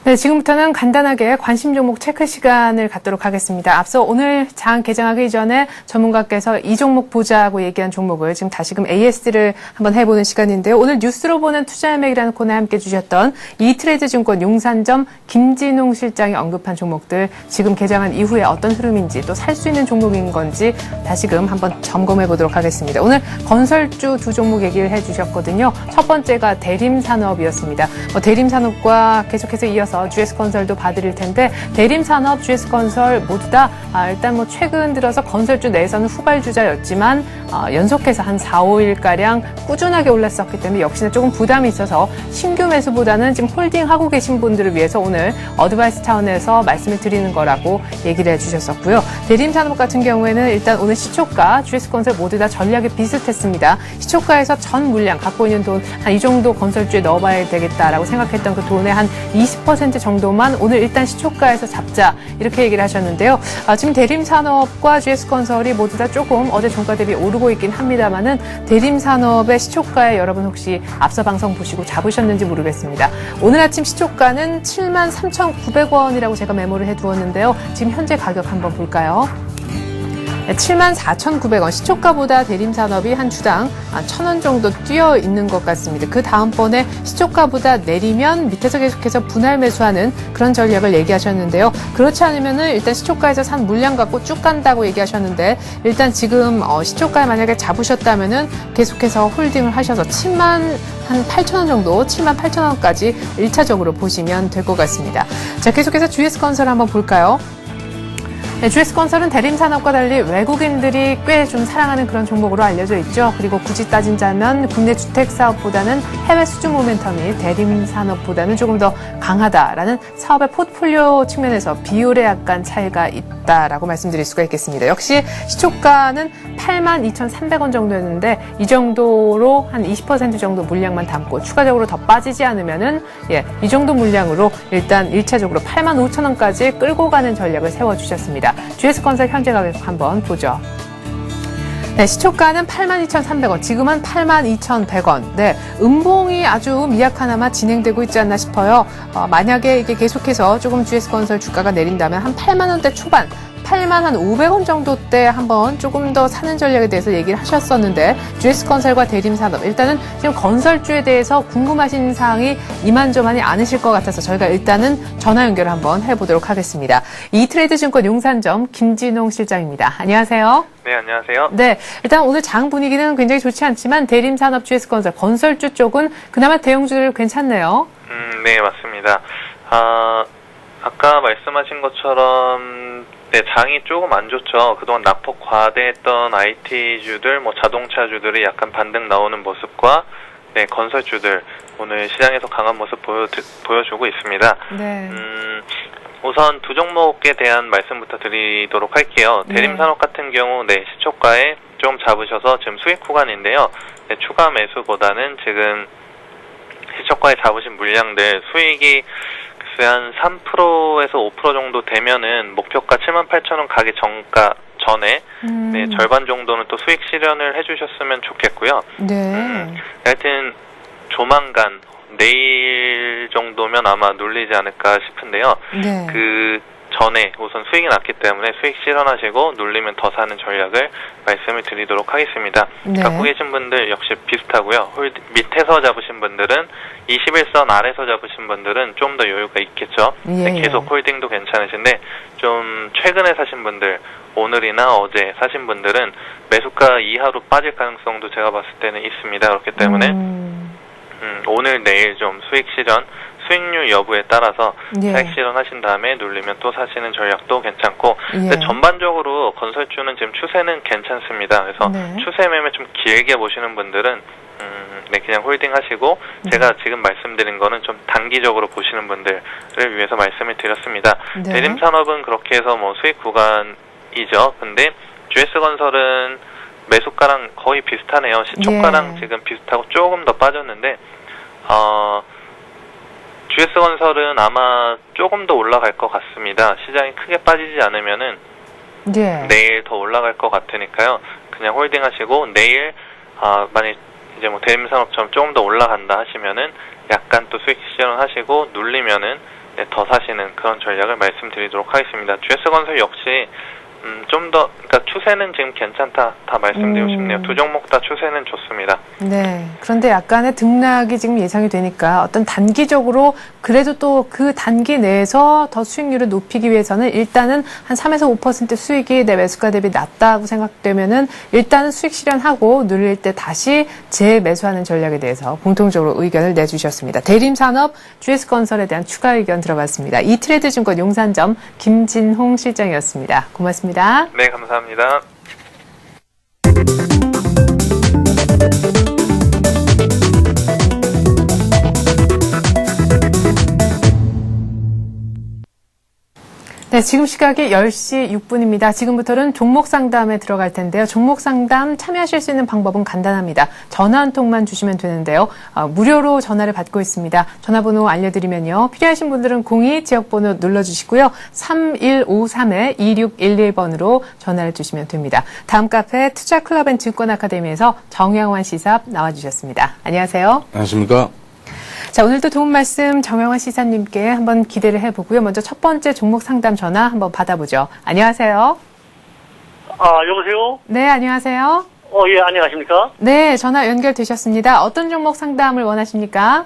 네, 지금부터는 간단하게 관심 종목 체크 시간을 갖도록 하겠습니다. 앞서 오늘 장 개장하기 전에 전문가께서 이 종목 보자고 얘기한 종목을 지금 다시금 AS를 한번 해보는 시간인데요. 오늘 뉴스로 보는 투자매매이라는 코너에 함께 주셨던 이트레이드증권 용산점 김진웅 실장이 언급한 종목들 지금 개장한 이후에 어떤 흐름인지 또 살 수 있는 종목인 건지 다시금 한번 점검해 보도록 하겠습니다. 오늘 건설주 두 종목 얘기를 해주셨거든요. 첫 번째가 대림산업이었습니다. 대림산업과 계속해서 이어서 GS건설도 봐드릴 텐데 대림산업, GS건설 모두 다 일단 최근 들어서 건설주 내에서는 후발주자였지만 연속해서 한 4, 5일가량 꾸준하게 올랐었기 때문에 역시나 조금 부담이 있어서 신규 매수보다는 지금 홀딩하고 계신 분들을 위해서 오늘 어드바이스 차원에서 말씀을 드리는 거라고 얘기를 해주셨었고요. 대림산업 같은 경우에는 일단 오늘 시초가, GS건설 모두 다 전략이 비슷했습니다. 시초가에서 전 물량 갖고 있는 돈 한 이 정도 건설주에 넣어봐야 되겠다라고 생각했던 그 돈의 한 20% 정도만 오늘 일단 시초가에서 잡자 이렇게 얘기를 하셨는데요. 지금 대림산업과 GS건설이 모두 다 조금 어제 종가 대비 오르고 있긴 합니다만은 대림산업의 시초가에 여러분 혹시 앞서 방송 보시고 잡으셨는지 모르겠습니다. 오늘 아침 시초가는 73,900원이라고 제가 메모를 해두었는데요. 지금 현재 가격 한번 볼까요? 74,900원. 시초가보다 대림산업이 한 주당 1,000원 정도 뛰어 있는 것 같습니다. 그 다음번에 시초가보다 내리면 밑에서 계속해서 분할 매수하는 그런 전략을 얘기하셨는데요. 그렇지 않으면은 일단 시초가에서 산 물량 갖고 쭉 간다고 얘기하셨는데 일단 지금 시초가에 만약에 잡으셨다면은 계속해서 홀딩을 하셔서 78,000원 정도, 78,000원까지 1차적으로 보시면 될 것 같습니다. 자, 계속해서 GS건설 한번 볼까요? 네, GS건설은 대림산업과 달리 외국인들이 꽤 좀 사랑하는 그런 종목으로 알려져 있죠. 그리고 굳이 따진다면 국내 주택사업보다는 해외 수주 모멘텀이 대림산업보다는 조금 더 강하다라는 사업의 포트폴리오 측면에서 비율에 약간 차이가 있다라고 말씀드릴 수가 있겠습니다. 역시 시초가는 82,300원 정도였는데 이 정도로 한 20% 정도 물량만 담고 추가적으로 더 빠지지 않으면은 이 정도 물량으로 일단 1차적으로 85,000원까지 끌고 가는 전략을 세워주셨습니다. GS건설 현재 가격 한번 보죠. 네, 시초가는 82,300원, 지금은 82,100원. 네, 음봉이 아주 미약하나마 진행되고 있지 않나 싶어요. 만약에 이게 계속해서 조금 GS건설 주가가 내린다면 한 8만 원대 초반, 8만 한 500원 정도대 한번 조금 더 사는 전략에 대해서 얘기를 하셨었는데 GS건설과 대림산업 일단은 지금 건설주에 대해서 궁금하신 사항이 이만저만이 않으실 것 같아서 저희가 일단은 전화 연결을 한번 해보도록 하겠습니다. 이트레이드증권 용산점 김진웅 실장입니다. 안녕하세요. 네, 안녕하세요. 네, 일단 오늘 장 분위기는 굉장히 좋지 않지만 대림산업, GS건설, 건설주 쪽은 그나마 대형주들 괜찮네요. 네, 맞습니다. 아까 말씀하신 것처럼 네, 장이 조금 안 좋죠. 그동안 낙폭 과대했던 IT주들, 자동차주들이 약간 반등 나오는 모습과 네, 건설주들 오늘 시장에서 강한 모습 보여주고 있습니다. 네. 우선 두 종목에 대한 말씀부터 드리도록 할게요. 대림산업 같은 경우 네, 시초가에 좀 잡으셔서 지금 수익 구간인데요. 네, 추가 매수보다는 지금 시초가에 잡으신 물량들 수익이 한 3%에서 5% 정도 되면은 목표가 78,000원 가기 전에 네, 절반 정도는 또 수익 실현을 해주셨으면 좋겠고요. 네. 하여튼 조만간 내일 정도면 아마 눌리지 않을까 싶은데요. 네. 그 전에 우선 수익이 났기 때문에 수익 실현하시고 눌리면 더 사는 전략을 말씀을 드리도록 하겠습니다. 네. 갖고 계신 분들 역시 비슷하고요. 밑에서 잡으신 분들은 21선 아래서 잡으신 분들은 좀 더 여유가 있겠죠. 예. 계속 홀딩도 괜찮으신데 좀 최근에 사신 분들 오늘이나 어제 사신 분들은 매수가 이하로 빠질 가능성도 제가 봤을 때는 있습니다. 그렇기 때문에 오늘 내일 좀 수익 실현 수익률 여부에 따라서 수익 실현하신 다음에 눌리면 또 사시는 전략도 괜찮고 근데 전반적으로 건설주는 지금 추세는 괜찮습니다. 그래서 추세 매매 좀 길게 보시는 분들은 네, 그냥 홀딩 하시고 제가 지금 말씀드린 거는 좀 단기적으로 보시는 분들을 위해서 말씀을 드렸습니다. 대림산업은 그렇게 해서 수익 구간이죠. 근데 GS건설은 매수가랑 거의 비슷하네요. 시초가랑 지금 비슷하고 조금 더 빠졌는데 GS건설은 아마 조금 더 올라갈 것 같습니다. 시장이 크게 빠지지 않으면은 내일 더 올라갈 것 같으니까요. 그냥 홀딩 하시고 내일 만약 이제 대림산업처럼 조금 더 올라간다 하시면은 약간 또 수익 실현하시고 눌리면은 네, 더 사시는 그런 전략을 말씀드리도록 하겠습니다. GS건설 역시 좀 더, 그러니까 추세는 지금 괜찮다, 다 말씀드리고 싶네요. 두 종목 다 추세는 좋습니다. 네. 그런데 약간의 등락이 지금 예상이 되니까 어떤 단기적으로 그래도 또 그 단기 내에서 더 수익률을 높이기 위해서는 일단은 한 3에서 5% 수익이 내 매수가 대비 낮다고 생각되면은 일단은 수익 실현하고 누릴 때 다시 재매수하는 전략에 대해서 공통적으로 의견을 내주셨습니다. 대림산업, GS건설에 대한 추가 의견 들어봤습니다. 이트레이드증권 용산점 김진홍 실장이었습니다. 고맙습니다. 네, 감사합니다. 네, 지금 시각이 10시 6분입니다. 지금부터는 종목 상담에 들어갈 텐데요. 종목 상담 참여하실 수 있는 방법은 간단합니다. 전화 한 통만 주시면 되는데요. 무료로 전화를 받고 있습니다. 전화번호 알려드리면요. 필요하신 분들은 02 지역번호 눌러주시고요. 3153-2611번으로 전화를 주시면 됩니다. 다음 카페 투자클럽앤증권 아카데미에서 정영환 시사 나와주셨습니다. 안녕하세요. 안녕하십니까. 자, 오늘도 도움 말씀 정영환 시사님께 한번 기대를 해보고요. 먼저 첫 번째 종목 상담 전화 한번 받아보죠. 안녕하세요. 여보세요? 네, 안녕하세요. 예, 안녕하십니까? 네, 전화 연결되셨습니다. 어떤 종목 상담을 원하십니까?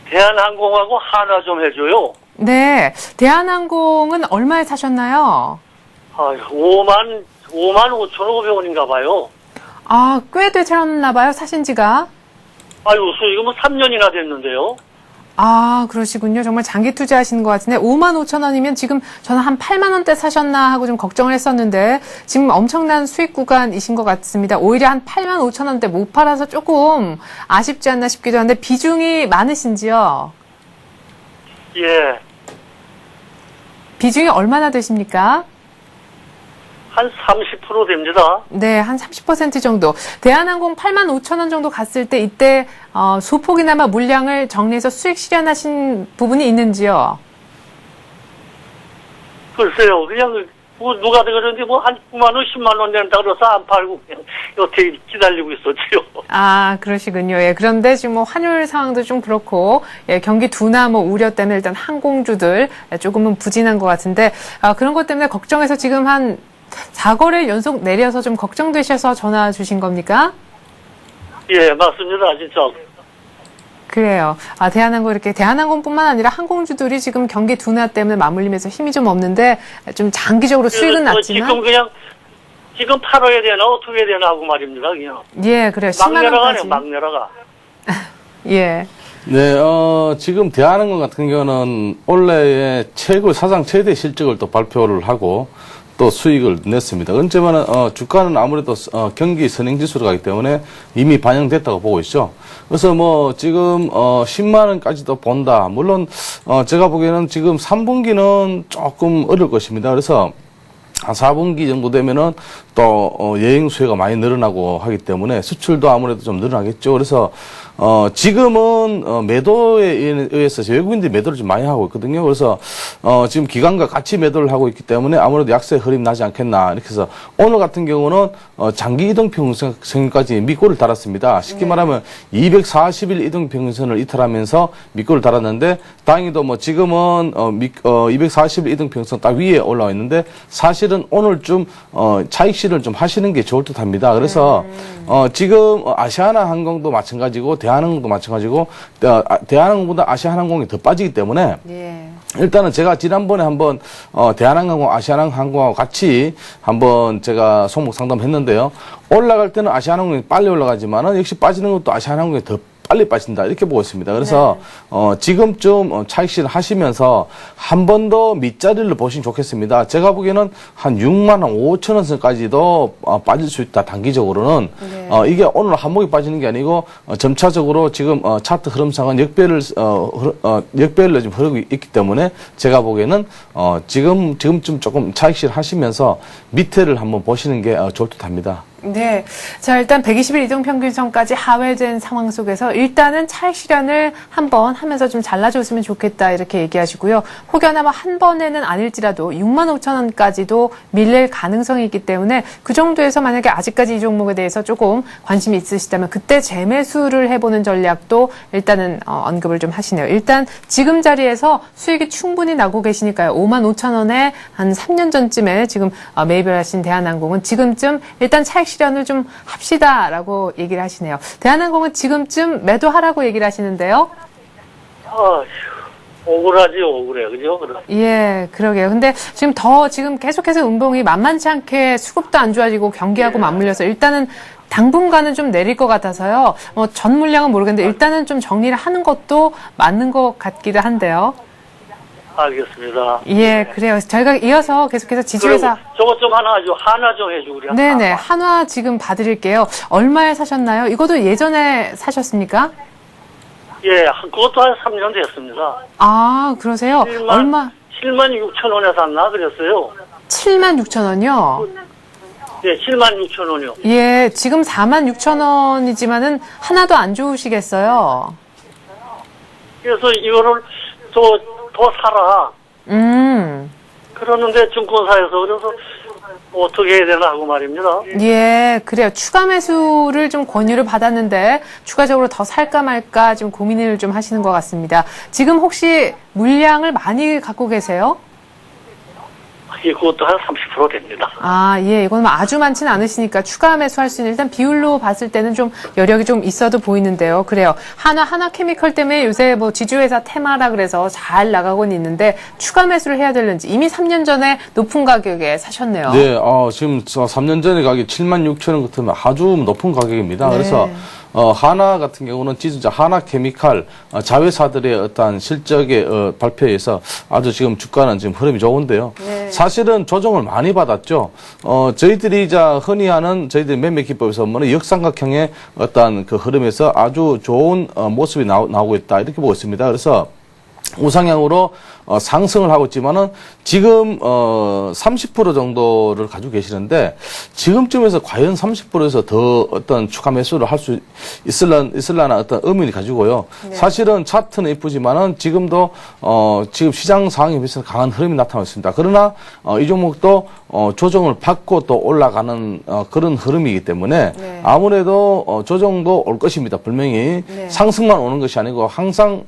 대한항공하고 한화 좀 해줘요. 네, 대한항공은 얼마에 사셨나요? 5만 5,500원인가 봐요. 아, 꽤 되셨나 봐요, 사신 지가. 이거 뭐 3년이나 됐는데요. 아, 그러시군요. 정말 장기 투자하시는 것 같은데 5만 5천 원이면 지금 저는 한 8만 원대 사셨나 하고 좀 걱정을 했었는데 지금 엄청난 수익 구간이신 것 같습니다. 오히려 한 8만 5천 원대 못 팔아서 조금 아쉽지 않나 싶기도 한데 비중이 많으신지요? 예. 비중이 얼마나 되십니까? 한 30% 됩니다. 네, 한 30% 정도. 대한항공 8만 5천 원 정도 갔을 때 이때 소폭이나마 물량을 정리해서 수익 실현하신 부분이 있는지요? 글쎄요. 그냥 누가 그러는데 한 9만 원, 10만 원 낸다 그래서 안 팔고 그냥 여태 기다리고 있었지요. 아, 그러시군요. 예, 그런데 지금 환율 상황도 좀 그렇고, 예, 경기 둔화 우려 때문에 일단 항공주들 조금은 부진한 것 같은데, 그런 것 때문에 걱정해서 지금 한 4거래 연속 내려서 좀 걱정되셔서 전화 주신 겁니까? 예, 맞습니다. 진짜. 그래요. 대한항공 이렇게 대한항공뿐만 아니라 항공주들이 지금 경기 둔화 때문에 맞물리면서 힘이 좀 없는데 좀 장기적으로 수익은 낮지만 지금 팔아야 되나 어떻게 해야 되나 하고 말입니다. 그냥. 예, 그래요. 막 10만 원까지. 막 내려가. 예. 네, 지금 대한항공 같은 경우는 올해의 사상 최대 실적을 또 발표를 하고 또 수익을 냈습니다. 언제만 주가는 아무래도 경기 선행지수로 가기 때문에 이미 반영됐다고 보고 있죠. 그래서 지금 10만 원까지도 본다. 물론 제가 보기에는 지금 3분기는 조금 어려울 것입니다. 그래서 한 4분기 정도 되면은 또 여행 수요가 많이 늘어나고 하기 때문에 수출도 아무래도 좀 늘어나겠죠. 그래서 지금은 매도에 의해서 외국인들이 매도를 좀 많이 하고 있거든요. 그래서 지금 기관과 같이 매도를 하고 있기 때문에 아무래도 약세 흐름이 나지 않겠나. 이렇게 해서 오늘 같은 경우는 장기 이동평균선까지 밑골을 달았습니다. 쉽게 말하면 240일 이동평균선을 이탈하면서 밑골을 달았는데 다행히도 지금은 240일 이동평균선 딱 위에 올라와 있는데 사실은 오늘쯤 차익 실현을 좀 하시는 게 좋을 듯 합니다. 그래서 지금 아시아나 항공도 마찬가지고 대한항공도 마찬가지고 대한항공보다 아시아나항공이 더 빠지기 때문에 예. 일단은 제가 지난번에 한번 대한항공, 아시아나항공하고 같이 한번 제가 종목 상담했는데요. 올라갈 때는 아시아나항공이 빨리 올라가지만은 역시 빠지는 것도 아시아나항공이 더 빨리 빠진다 이렇게 보고 있습니다. 그래서 지금쯤 차익 실현 하시면서 한 번 더 밑자리를 보시면 좋겠습니다. 제가 보기에는 한 6만 5천 원 선까지도 빠질 수 있다. 단기적으로는 이게 오늘 한목이 빠지는 게 아니고 점차적으로 지금 차트 흐름상은 역배를 지금 흐르고 있기 때문에 제가 보기에는 지금쯤 조금 차익 실현 하시면서 밑에를 한번 보시는 게 좋을 듯합니다. 네. 자, 일단 120일 이동평균선까지 하회된 상황 속에서 일단은 차익 실현을 한번 하면서 좀 잘라줬으면 좋겠다 이렇게 얘기하시고요. 혹여나 한 번에는 아닐지라도 6만 5천 원까지도 밀릴 가능성이 있기 때문에 그 정도에서 만약에 아직까지 이 종목에 대해서 조금 관심이 있으시다면 그때 재매수를 해보는 전략도 일단은 언급을 좀 하시네요. 일단 지금 자리에서 수익이 충분히 나고 계시니까요. 5만 5천 원에 한 3년 전쯤에 지금 매입을 하신 대한항공은 지금쯤 일단 차익 실현을 좀 합시다라고 얘기를 하시네요. 대한항공은 지금쯤 매도하라고 얘기를 하시는데요. 억울하지, 억울해. 그죠? 예, 그러게요. 근데 지금 계속해서 운봉이 만만치 않게 수급도 안 좋아지고 경기하고 맞물려서 일단은 당분간은 좀 내릴 것 같아서요. 전 물량은 모르겠는데 일단은 좀 정리를 하는 것도 맞는 것 같기도 한데요. 알겠습니다. 예, 그래요. 저희가 이어서 계속해서 지주회사. 저것 좀 하나 좀 해주고 그래. 네네. 한화 지금 봐드릴게요. 얼마에 사셨나요? 이것도 예전에 사셨습니까? 예, 그것도 한 3년 됐습니다. 아, 그러세요? 7만 6천 원에 샀나 그랬어요. 7만 6천 원이요? 예, 7만 6천 원이요. 예, 지금 4만 6천 원이지만은 하나도 안 좋으시겠어요? 그래서 이거를 더 사라. 그러는데 증권사에서 그래서 어떻게 해야 되나 하고 말입니다. 예, 그래요. 추가 매수를 좀 권유를 받았는데 추가적으로 더 살까 말까 좀 고민을 좀 하시는 것 같습니다. 지금 혹시 물량을 많이 갖고 계세요? 그것도 한 30% 됩니다. 아, 예, 이건 아주 많지는 않으시니까 추가 매수할 수 있는 일단 비율로 봤을 때는 좀 여력이 좀 있어도 보이는데요. 그래요. 하나 케미컬 때문에 요새 지주회사 테마라 그래서 잘 나가곤 있는데 추가 매수를 해야 되는지 이미 3년 전에 높은 가격에 사셨네요. 네, 지금 3년 전에 가격이 7만 6천 원 같으면 아주 높은 가격입니다. 네. 그래서 하나 같은 경우는 지주자 하나 케미칼 자회사들의 어떤 실적의 발표에서 아주 지금 주가는 지금 흐름이 좋은데요. 네. 사실은 조정을 많이 받았죠. 저희들이 흔히 하는 저희들 매매 기법에서 뭐는 역삼각형의 어떤 그 흐름에서 아주 좋은 모습이 나오고 있다 이렇게 보고 있습니다. 그래서 우상향으로 상승을 하고 있지만은 지금 30% 정도를 가지고 계시는데 지금쯤에서 과연 30%에서 더 어떤 추가 매수를 할 수 있을라나 어떤 의미를 가지고요. 네. 사실은 차트는 이쁘지만은 지금도 지금 시장 상황에 비해서 강한 흐름이 나타나고 있습니다. 그러나 이 종목도 조정을 받고 또 올라가는 그런 흐름이기 때문에 네. 아무래도 조정도 올 것입니다. 분명히 네. 상승만 오는 것이 아니고 항상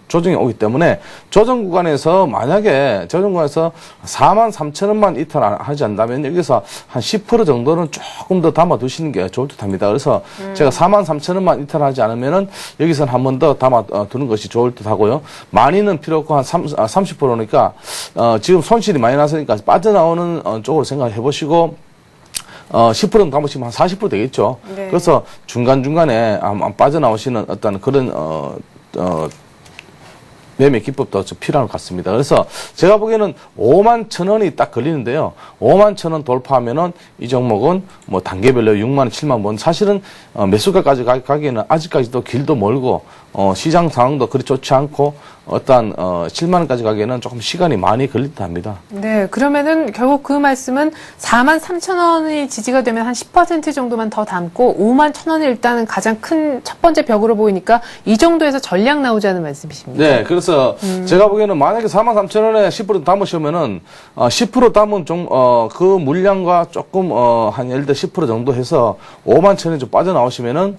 조정이 오기 때문에 조정 구간에서 만약에 조정 구간에서 4만 3천 원만 이탈하지 않는다면 여기서 한 10% 정도는 조금 더 담아 두시는 게 좋을 듯 합니다. 그래서 제가 4만 3천 원만 이탈하지 않으면은 여기서는 한 번 더 담아 두는 것이 좋을 듯 하고요. 많이는 필요 없고 한 30%니까 지금 손실이 많이 났으니까 빠져나오는 쪽으로 생각해 보시고 10%는 담으시면 한 40% 되겠죠. 네. 그래서 중간중간에 빠져나오시는 어떤 그런 매매 기법도 필요한 것 같습니다. 그래서 제가 보기에는 5만 천 원이 딱 걸리는데요. 5만 천 원 돌파하면은 이 종목은 뭐 단계별로 6만 원, 7만 원. 사실은 매수가까지 가기에는 아직까지도 길도 멀고 시장 상황도 그리 좋지 않고 어떤 7만 원까지 가기에는 조금 시간이 많이 걸릴 듯합니다. 네, 그러면은 결국 그 말씀은 4만 3천 원이 지지가 되면 한 10% 정도만 더 담고 5만 천 원이 일단은 가장 큰 첫 번째 벽으로 보이니까 이 정도에서 전략 나오자는 말씀이십니까? 네, 그래서 제가 보기에는 만약에 4만 3천 원에 10% 담으시면은 10% 담은 그 물량과 조금 한 예를 들어 10% 정도 해서 5만 천 원이 좀 빠져나오시면은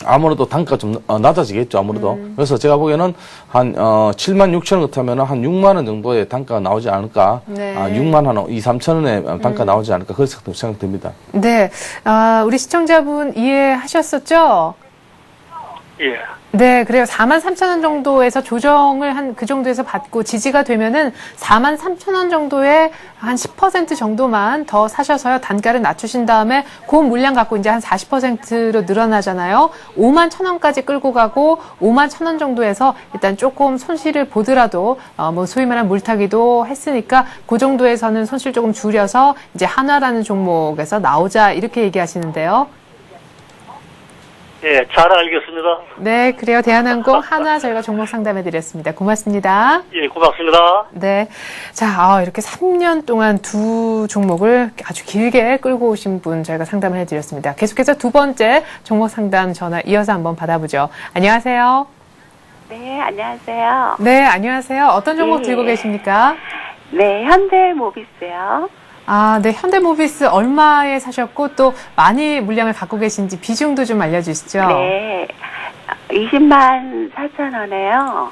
아무래도 단가 좀 낮아지겠죠, 아무래도. 그래서 제가 보기에는 한 7만 6천 원 같으면 한 6만 원 정도의 단가가 나오지 않을까. 네. 6만 한 2, 3천 원의 단가가 나오지 않을까. 그렇게 생각됩니다. 네, 우리 시청자분 이해하셨었죠? 예. 네, 그래요. 4만 3천 원 정도에서 조정을 한 그 정도에서 받고 지지가 되면은 4만 3천 원 정도에 한 10% 정도만 더 사셔서요. 단가를 낮추신 다음에 그 물량 갖고 이제 한 40%로 늘어나잖아요. 5만 천 원까지 끌고 가고 5만 천 원 정도에서 일단 조금 손실을 보더라도 뭐 소위 말하는 물타기도 했으니까 그 정도에서는 손실 조금 줄여서 이제 한화라는 종목에서 나오자 이렇게 얘기하시는데요. 예, 잘 알겠습니다. 네, 그래요. 대한항공 한화 저희가 종목 상담해 드렸습니다. 고맙습니다. 예, 고맙습니다. 네. 자, 이렇게 3년 동안 두 종목을 아주 길게 끌고 오신 분 저희가 상담을 해드렸습니다. 계속해서 두 번째 종목 상담 전화 이어서 한번 받아보죠. 안녕하세요. 네, 안녕하세요. 네, 안녕하세요. 어떤 종목 예. 들고 계십니까? 네, 현대모비스요. 아, 네. 현대모비스 얼마에 사셨고 또 많이 물량을 갖고 계신지 비중도 좀 알려주시죠. 네, 20만 4천 원에요.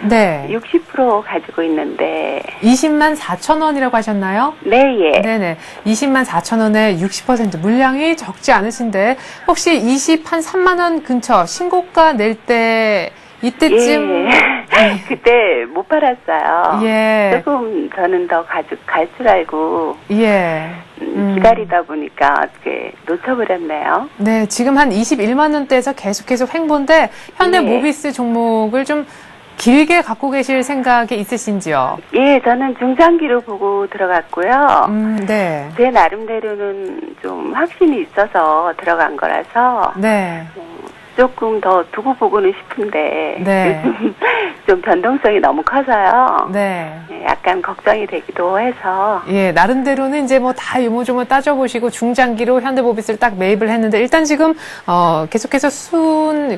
네. 60% 가지고 있는데. 20만 4천 원이라고 하셨나요? 네, 예. 네네. 20만 4천 원에 60% 물량이 적지 않으신데 혹시 20한 3만 원 근처 신고가 낼 때 이때쯤 예. 그때 못 팔았어요. 예. 조금 저는 더 갈 줄 알고 예. 기다리다 보니까 어떻게 놓쳐버렸네요. 네, 지금 한 21만 원대에서 계속해서 횡보인데 현대모비스 종목을 좀 길게 갖고 계실 생각이 있으신지요? 예, 저는 중장기로 보고 들어갔고요. 네. 제 나름대로는 좀 확신이 있어서 들어간 거라서 네. 조금 더 두고 보고는 싶은데 네. 요즘 좀 변동성이 너무 커서요. 네. 약간 걱정이 되기도 해서. 예, 나름대로는 이제 뭐 다 유모조모 따져보시고 중장기로 현대모비스를 딱 매입을 했는데 일단 지금 계속해서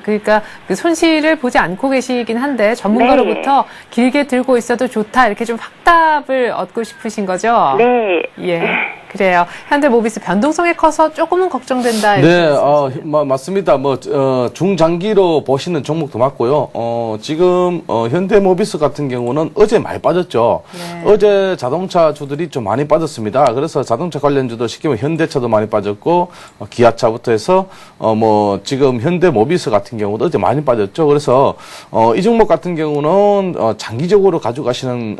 그러니까 그 손실을 보지 않고 계시긴 한데 전문가로부터 길게 들고 있어도 좋다 이렇게 좀 확답을 얻고 싶으신 거죠? 네. 예. 그래요. 현대모비스 변동성이 커서 조금은 걱정된다. 이렇게 네, 말씀이시죠? 맞습니다. 중장기로 보시는 종목도 맞고요. 지금, 현대모비스 같은 경우는 어제 많이 빠졌죠. 네. 어제 자동차 주들이 좀 많이 빠졌습니다. 그래서 자동차 관련주도 쉽게 말하면 현대차도 많이 빠졌고, 기아차부터 해서, 지금 현대모비스 같은 경우도 어제 많이 빠졌죠. 그래서, 이 종목 같은 경우는, 장기적으로 가져가시는,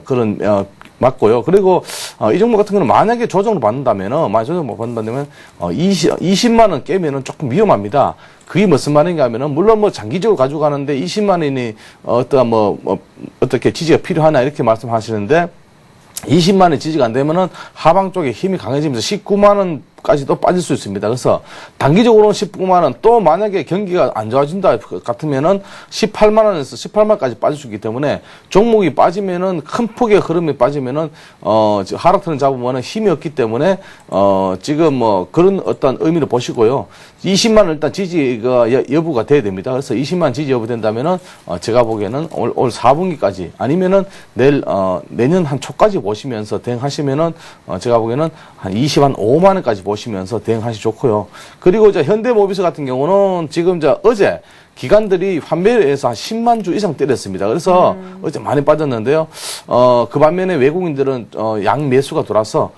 그런, 맞고요. 그리고 이 종목 같은 경우는 만약에 조정을 받는다면은, 만약 조정을 받는다면 20만 원 깨면은 조금 위험합니다. 그게 무슨 말인가 하면은, 물론 장기적으로 가져가는데 20만 원이 어떻게 지지가 필요하나 이렇게 말씀하시는데, 20만 원 지지가 안 되면은 하방 쪽에 힘이 강해지면서 19만 원까지도 빠질 수 있습니다. 그래서 단기적으로는 19만 원, 또 만약에 경기가 안 좋아진다 같으면은 18만 원에서 18만 원까지 빠질 수 있기 때문에 종목이 빠지면은 큰 폭의 흐름이 빠지면은 하락트렌드 잡으면은 힘이 없기 때문에 지금 그런 어떤 의미를 보시고요. 20만 원 일단 지지가 여부가 돼야 됩니다. 그래서 20만 원 지지 여부 된다면은 제가 보기에는 올 4분기까지 아니면은 내년 한 초까지 보시면서 대응하시면은 제가 보기에는 한 25만 원까지 보시면서 대응하시 좋고요. 그리고 이제 현대모비스 같은 경우는 지금 어제 기관들이 환매에서 한 10만 주 이상 때렸습니다. 그래서 어제 많이 빠졌는데요. 그 반면에 외국인들은 양 매수가 돌아서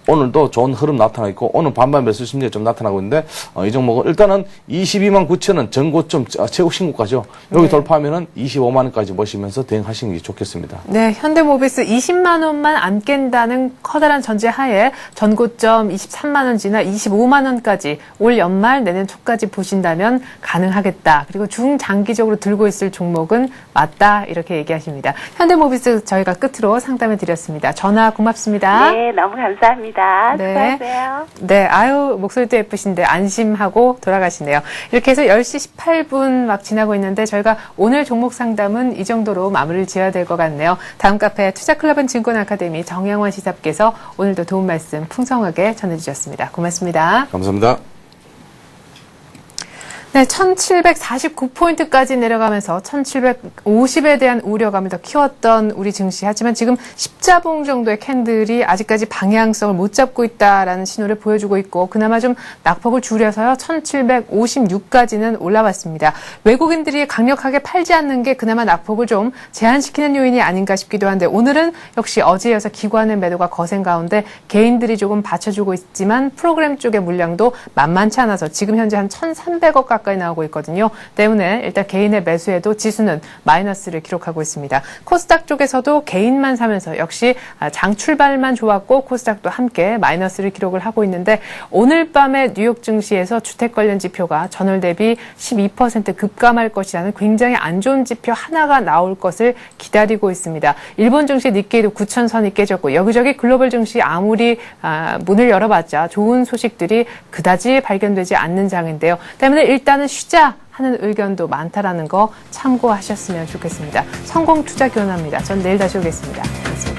오늘도 좋은 흐름 나타나 있고 오늘 반반 매수 심리가 좀 나타나고 있는데 이 종목은 일단은 22만 9천 원 전고점 최고 신고가죠. 여기 네. 돌파하면은 25만 원까지 보시면서 대응하시는 게 좋겠습니다. 네, 현대모비스 20만 원만 안 깬다는 커다란 전제 하에 전고점 23만 원 지나 25만 원까지 올 연말 내년 초까지 보신다면 가능하겠다. 그리고 중장기적으로 들고 있을 종목은 맞다. 이렇게 얘기하십니다. 현대모비스 저희가 끝으로 상담해 드렸습니다. 전화 고맙습니다. 네, 너무 감사합니다. 네. 수고하세요. 네, 아유, 목소리도 예쁘신데 안심하고 돌아가시네요. 이렇게 해서 10시 18분 막 지나고 있는데 저희가 오늘 종목 상담은 이 정도로 마무리를 지어야 될 것 같네요. 다음 카페 투자클럽은 증권아카데미 정양원 시사께서 오늘도 도움 말씀 풍성하게 전해주셨습니다. 고맙습니다. 감사합니다. 네, 1749포인트까지 내려가면서 1750에 대한 우려감을 더 키웠던 우리 증시. 하지만 지금 십자봉 정도의 캔들이 아직까지 방향성을 못 잡고 있다라는 신호를 보여주고 있고 그나마 좀 낙폭을 줄여서요. 1756까지는 올라왔습니다. 외국인들이 강력하게 팔지 않는 게 그나마 낙폭을 좀 제한시키는 요인이 아닌가 싶기도 한데 오늘은 역시 어제에 이어서 기관의 매도가 거센 가운데 개인들이 조금 받쳐주고 있지만 프로그램 쪽의 물량도 만만치 않아서 지금 현재 한 1,300억 가까이 가까이 나오고 있거든요. 때문에 일단 개인의 매수에도 지수는 마이너스를 기록하고 있습니다. 코스닥 쪽에서도 개인만 사면서 역시 장 출발만 좋았고 코스닥도 함께 마이너스를 기록을 하고 있는데 오늘 밤에 뉴욕 증시에서 주택 관련 지표가 전월 대비 12% 급감할 것이라는 굉장히 안 좋은 지표 하나가 나올 것을 기다리고 있습니다. 일본 증시 니케이도 9,000선이 깨졌고 여기저기 글로벌 증시 아무리 문을 열어봤자 좋은 소식들이 그다지 발견되지 않는 장인데요. 때문에 일단은 쉬자 하는 의견도 많다라는 거 참고하셨으면 좋겠습니다. 성공 투자 교환합니다. 전 내일 다시 오겠습니다. 고맙습니다.